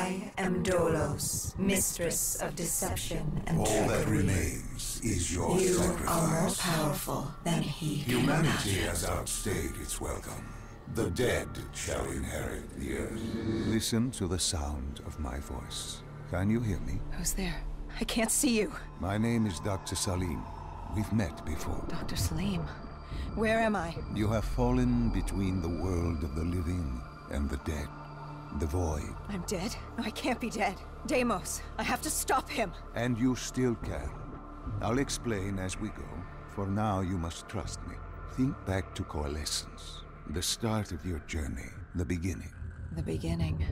I am Dolos, mistress of deception and trickery. All that remains is your sacrifice. You are more powerful than he can Humanity imagine. has outstayed its welcome. The dead shall inherit the earth. Listen to the sound of my voice. Can you hear me? Who's there? I can't see you. My name is Dr. Salim. We've met before. Dr. Salim, where am I? You have fallen between the world of the living and the dead. The void. I'm dead? No, I can't be dead. Deimos, I have to stop him. And you still can. I'll explain as we go. For now, you must trust me. Think back to Coalescence. The start of your journey. The beginning. The beginning.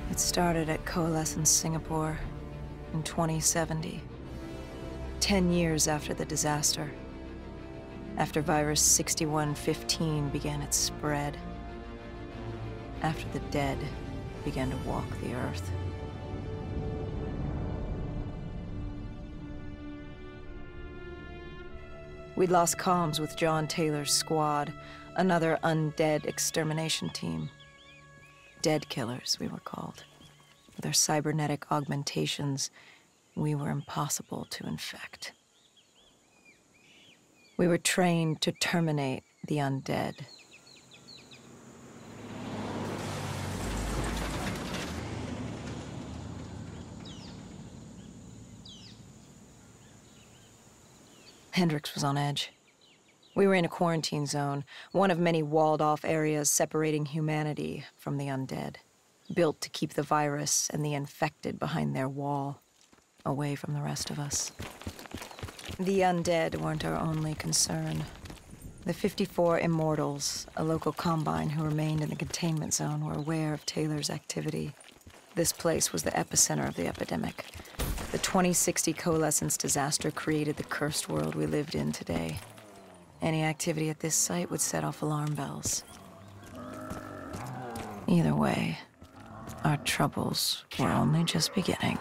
It started at Coalescence Singapore in 2070. 10 years after the disaster. After virus 6115 began its spread. After the dead began to walk the earth. We'd lost comms with John Taylor's squad, another undead extermination team. Dead killers, we were called. With our cybernetic augmentations, we were impossible to infect. We were trained to terminate the undead. Hendrix was on edge. We were in a quarantine zone, one of many walled-off areas separating humanity from the undead, built to keep the virus and the infected behind their wall, away from the rest of us. The undead weren't our only concern. The 54 Immortals, a local combine who remained in the containment zone, were aware of Taylor's activity. This place was the epicenter of the epidemic. The 2060 Coalescence disaster created the cursed world we lived in today. Any activity at this site would set off alarm bells. Either way, our troubles were only just beginning.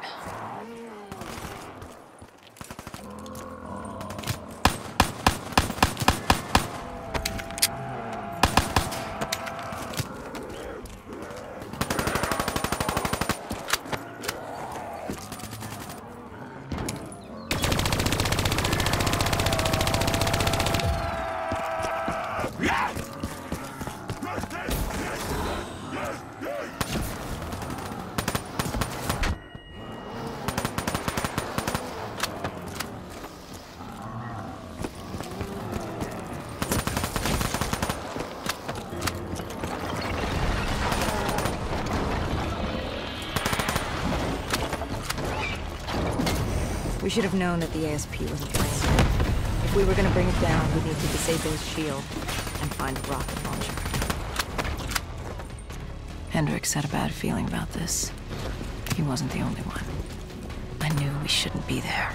We should have known that the ASP wasn't trained. If we were going to bring it down, we'd need to disable his shield and find a rocket launcher. Hendrix had a bad feeling about this. He wasn't the only one. I knew we shouldn't be there.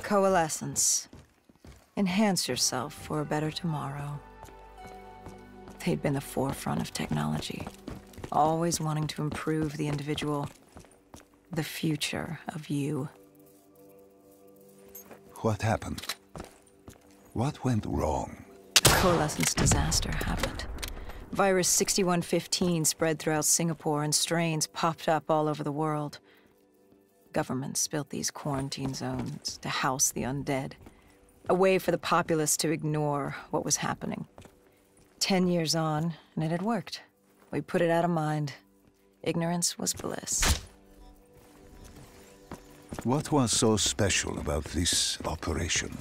Coalescence. Enhance yourself for a better tomorrow. They'd been the forefront of technology, always wanting to improve the individual, the future of you. What happened? What went wrong? The Coalescence disaster happened. Virus 6115 spread throughout Singapore and strains popped up all over the world. Governments built these quarantine zones to house the undead, a way for the populace to ignore what was happening. 10 years on, and it had worked. We put it out of mind. Ignorance was bliss. What was so special about this operation?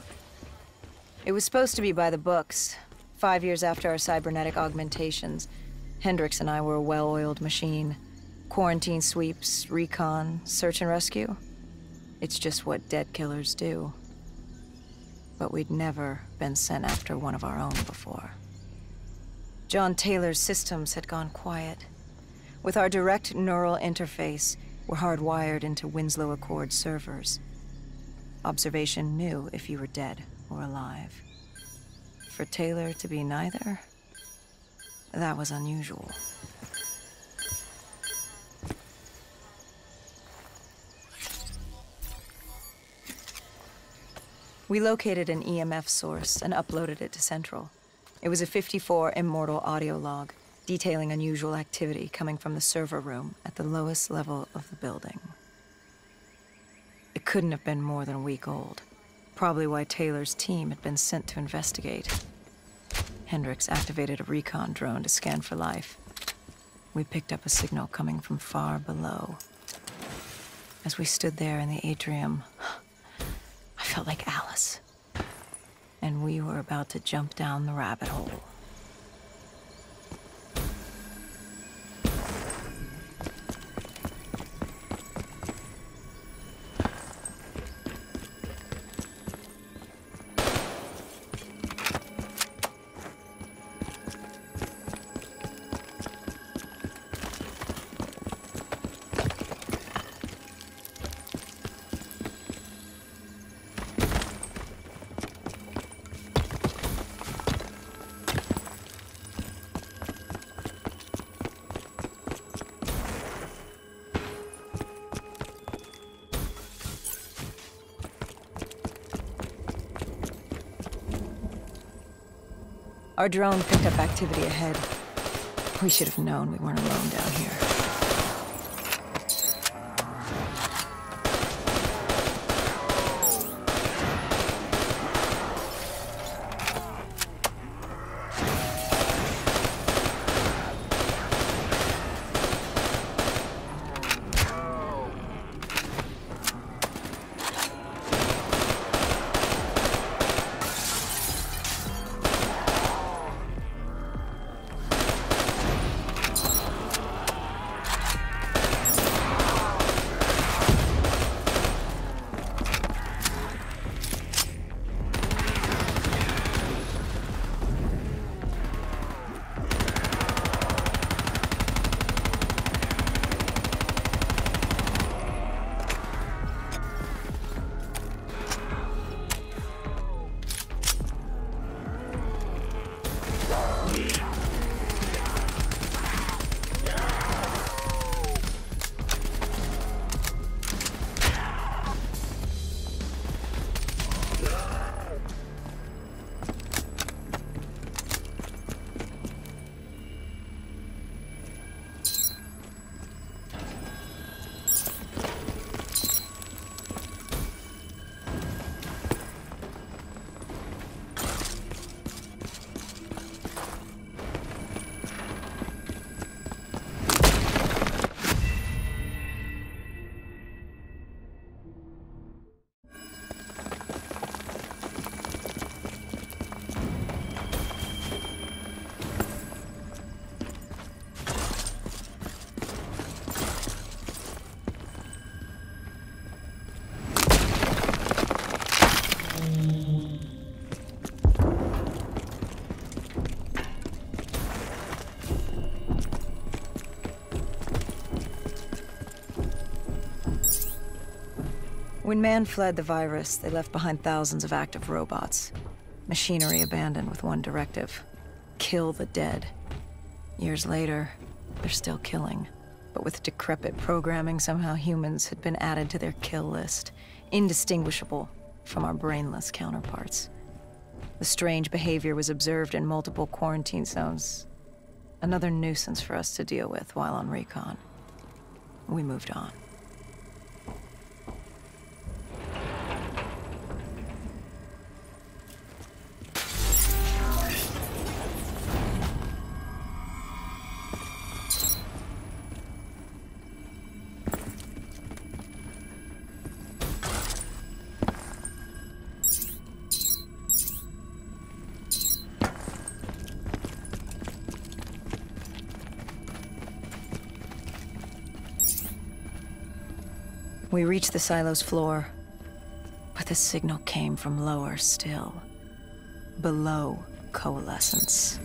It was supposed to be by the books. 5 years after our cybernetic augmentations, Hendricks and I were a well-oiled machine. Quarantine sweeps, recon, search and rescue. It's just what dead killers do. But we'd never been sent after one of our own before. John Taylor's systems had gone quiet. With our direct neural interface, we're hardwired into Winslow Accord servers. Observation knew if you were dead or alive. For Taylor to be neither, that was unusual. We located an EMF source and uploaded it to Central. It was a 54 immortal audio log, detailing unusual activity coming from the server room at the lowest level of the building. It couldn't have been more than a week old. Probably why Taylor's team had been sent to investigate. Hendricks activated a recon drone to scan for life. We picked up a signal coming from far below. As we stood there in the atrium, I felt like Alice. And we were about to jump down the rabbit hole. Our drone picked up activity ahead. We should have known we weren't alone down here. When man fled the virus, they left behind thousands of active robots. Machinery abandoned with one directive: kill the dead. Years later, they're still killing. But with decrepit programming, somehow humans had been added to their kill list, indistinguishable from our brainless counterparts. The strange behavior was observed in multiple quarantine zones. Another nuisance for us to deal with while on recon. We moved on. We reached the silo's floor, but the signal came from lower still, below coalescence.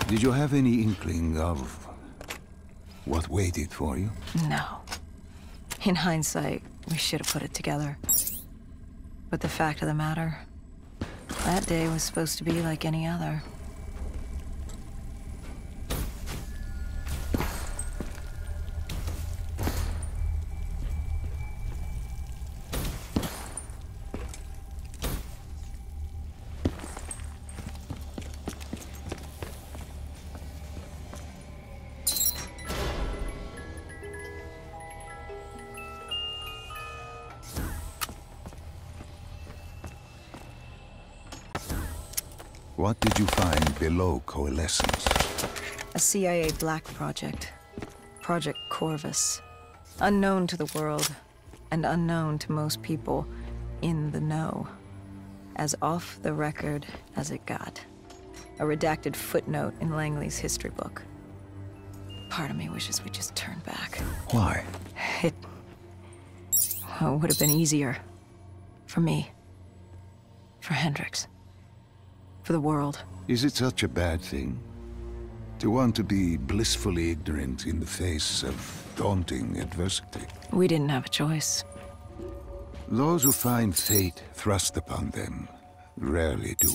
Did you have any inkling of what waited for you? No. In hindsight, we should have put it together. But the fact of the matter, that day was supposed to be like any other. What did you find below coalescence? A CIA black project. Project Corvus. Unknown to the world, and unknown to most people in the know. as off the record as it got. A redacted footnote in Langley's history book. Part of me wishes we just turned back. Why? It would have been easier. For me. For Hendricks. For the world. Is it such a bad thing? To want to be blissfully ignorant in the face of daunting adversity? We didn't have a choice. Those who find fate thrust upon them rarely do.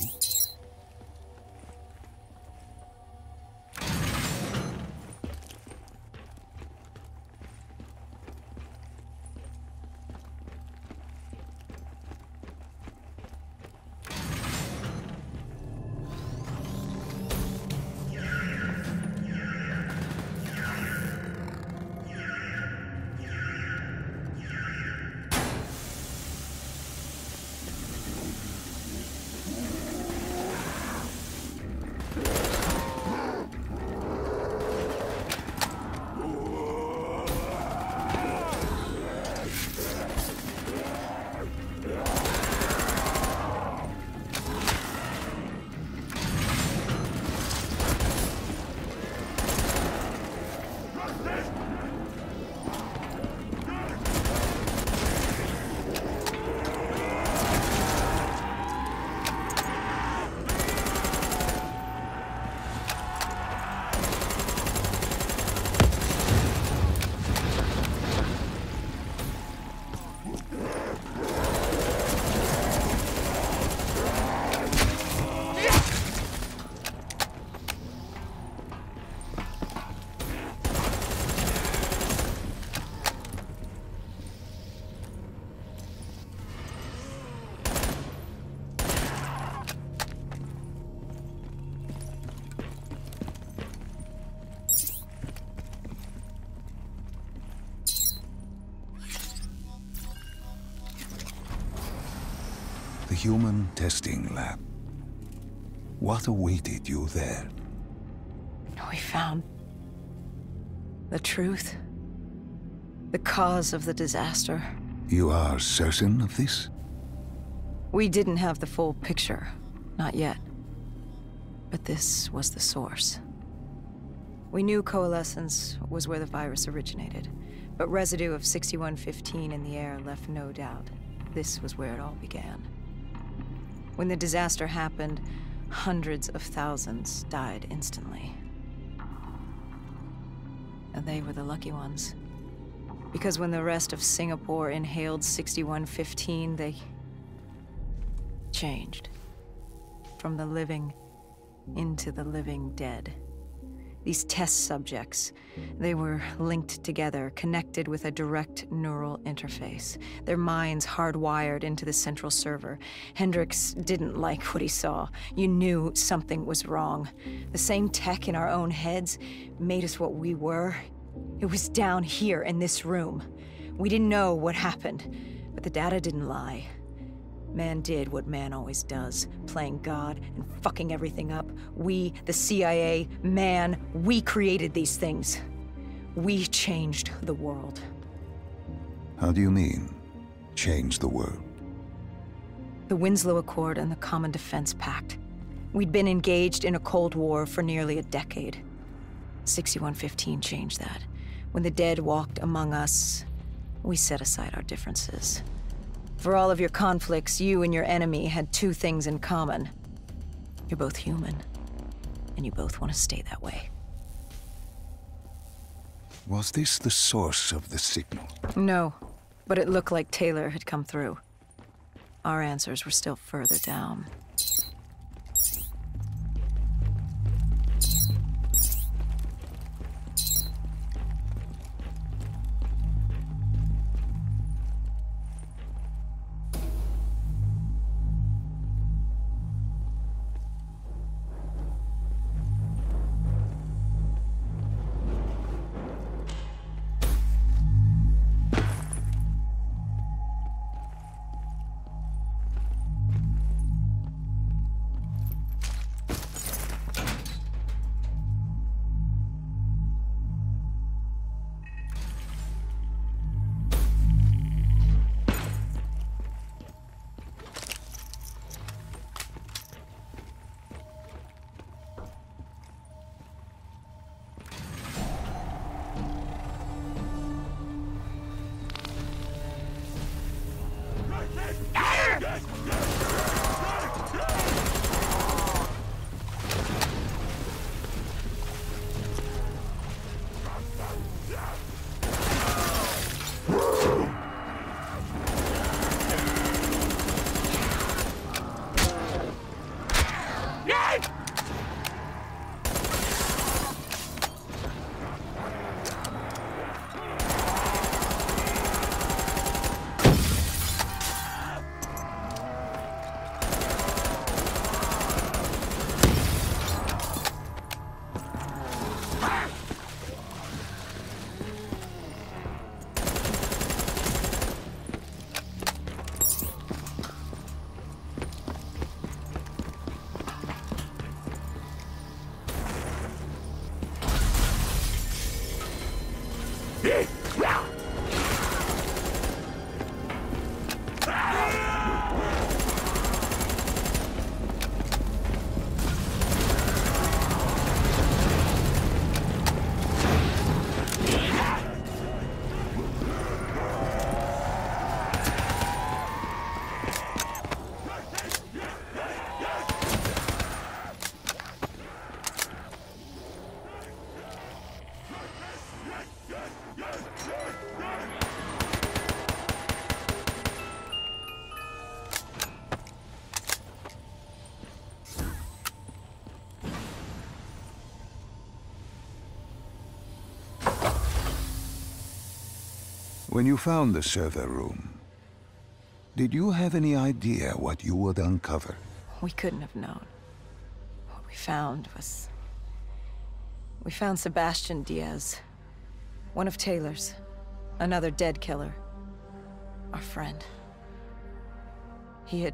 The human testing lab. What awaited you there? We found the truth. The cause of the disaster. You are certain of this? We didn't have the full picture. Not yet. But this was the source. We knew coalescence was where the virus originated, but residue of 6115 in the air left no doubt. This was where it all began. When the disaster happened, hundreds of thousands died instantly. And they were the lucky ones. Because when the rest of Singapore inhaled 6115, they changed. From the living into the living dead. These test subjects, they were linked together, connected with a direct neural interface. Their minds hardwired into the central server. Hendricks didn't like what he saw. You knew something was wrong. The same tech in our own heads made us what we were. It was down here in this room. We didn't know what happened, but the data didn't lie. Man did what man always does, playing God and fucking everything up. We, the CIA, man, we created these things. We changed the world. How do you mean, change the world? The Winslow Accord and the Common Defense Pact. We'd been engaged in a Cold War for nearly a decade. 6115 changed that. When the dead walked among us, we set aside our differences. For all of your conflicts, you and your enemy had two things in common. You're both human, and you both want to stay that way. Was this the source of the signal? No, but it looked like Taylor had come through. Our answers were still further down. When you found the server room, did you have any idea what you would uncover? We couldn't have known. What we found was... We found Sebastian Diaz. One of Taylor's. Another dead killer. Our friend. He'd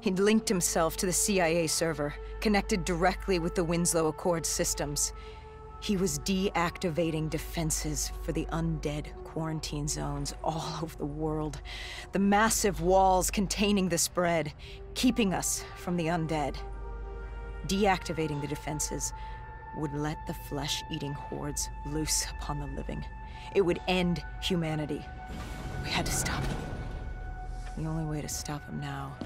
linked himself to the CIA server, connected directly with the Winslow Accord systems. He was deactivating defenses for the undead quarantine zones all over the world. The massive walls containing the spread, keeping us from the undead. Deactivating the defenses would let the flesh-eating hordes loose upon the living. It would end humanity. We had to stop him. The only way to stop him now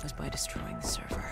was by destroying the server.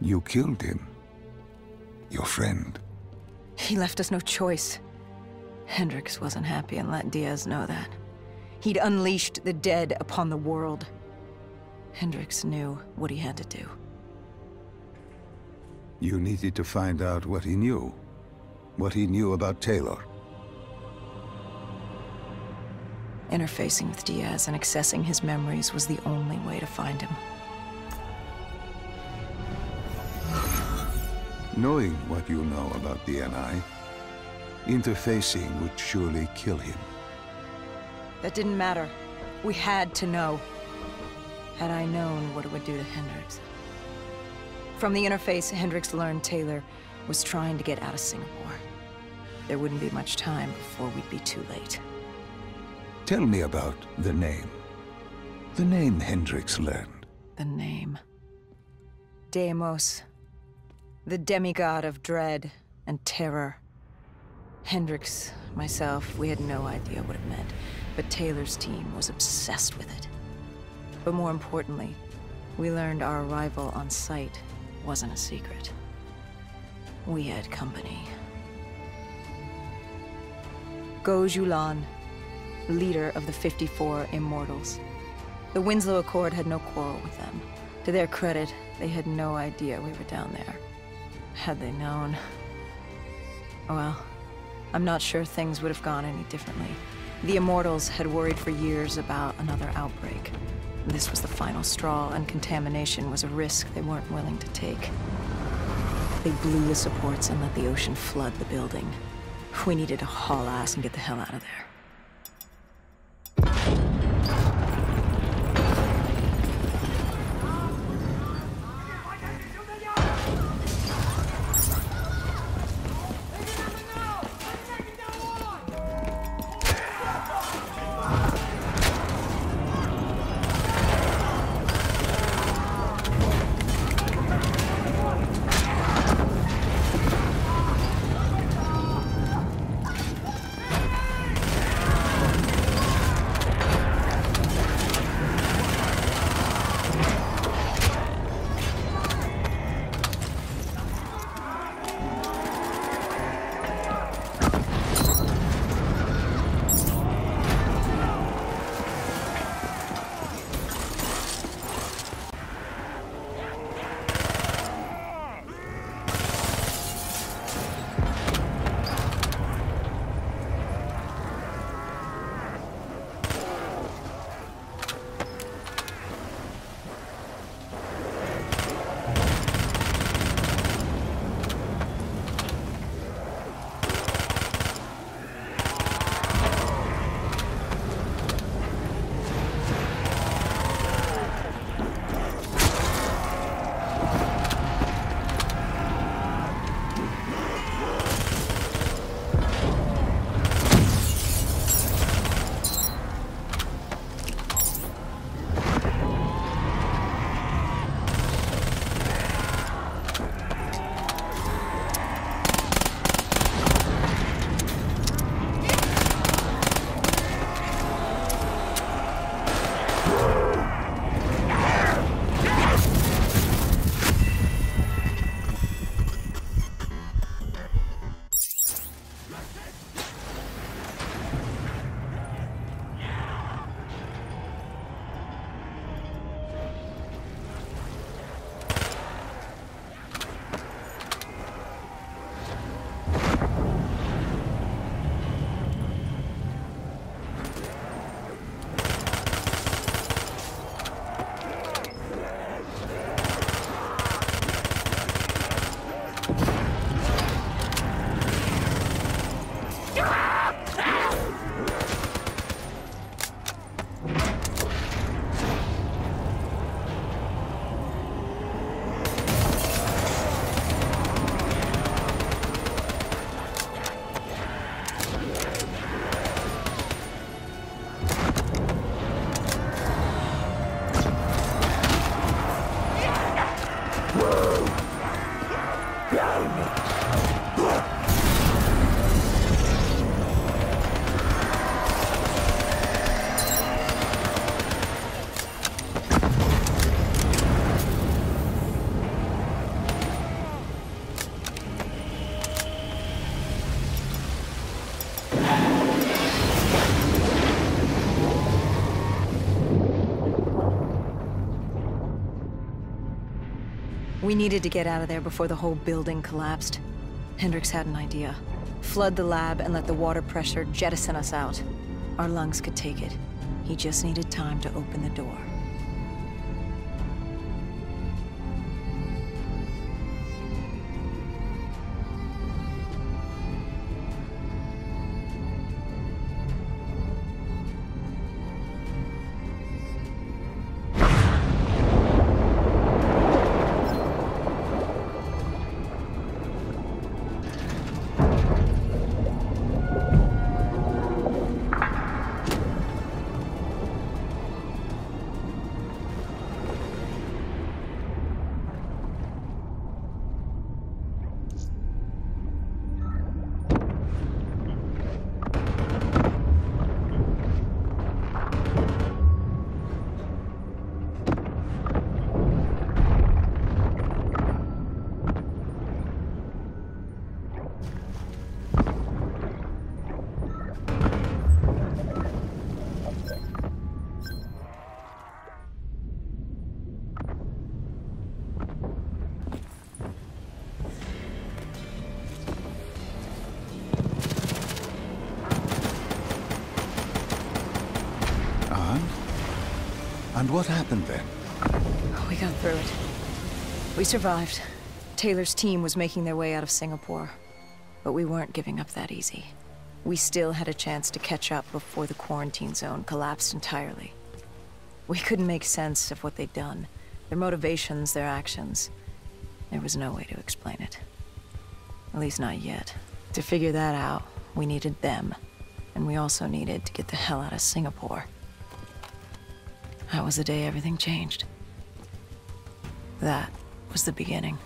You killed him. Your friend. He left us no choice. Hendricks wasn't happy and let Diaz know that. He'd unleashed the dead upon the world. Hendricks knew what he had to do. You needed to find out what he knew. What he knew about Taylor. Interfacing with Diaz and accessing his memories was the only way to find him. Knowing what you know about the NI, interfacing would surely kill him. That didn't matter. We had to know. Had I known what it would do to Hendricks. From the interface, Hendricks learned Taylor was trying to get out of Singapore. There wouldn't be much time before we'd be too late. Tell me about the name. The name Hendricks learned. The name. Deimos. The demigod of dread and terror. Hendricks, myself, we had no idea what it meant, but Taylor's team was obsessed with it. But more importantly, we learned our arrival on site wasn't a secret. We had company. Go Julan, leader of the 54 Immortals. The Winslow Accord had no quarrel with them. To their credit, they had no idea we were down there. Had they known... well, I'm not sure things would have gone any differently. The Immortals had worried for years about another outbreak. This was the final straw, and contamination was a risk they weren't willing to take. They blew the supports and let the ocean flood the building. We needed to haul ass and get the hell out of there. We needed to get out of there before the whole building collapsed. Hendricks had an idea. Flood the lab and let the water pressure jettison us out. Our lungs could take it. He just needed time to open the door. And what happened then? We got through it. We survived. Taylor's team was making their way out of Singapore. But we weren't giving up that easy. We still had a chance to catch up before the quarantine zone collapsed entirely. We couldn't make sense of what they'd done. Their motivations, their actions. There was no way to explain it. At least not yet. To figure that out, we needed them. And we also needed to get the hell out of Singapore. That was the day everything changed. That was the beginning.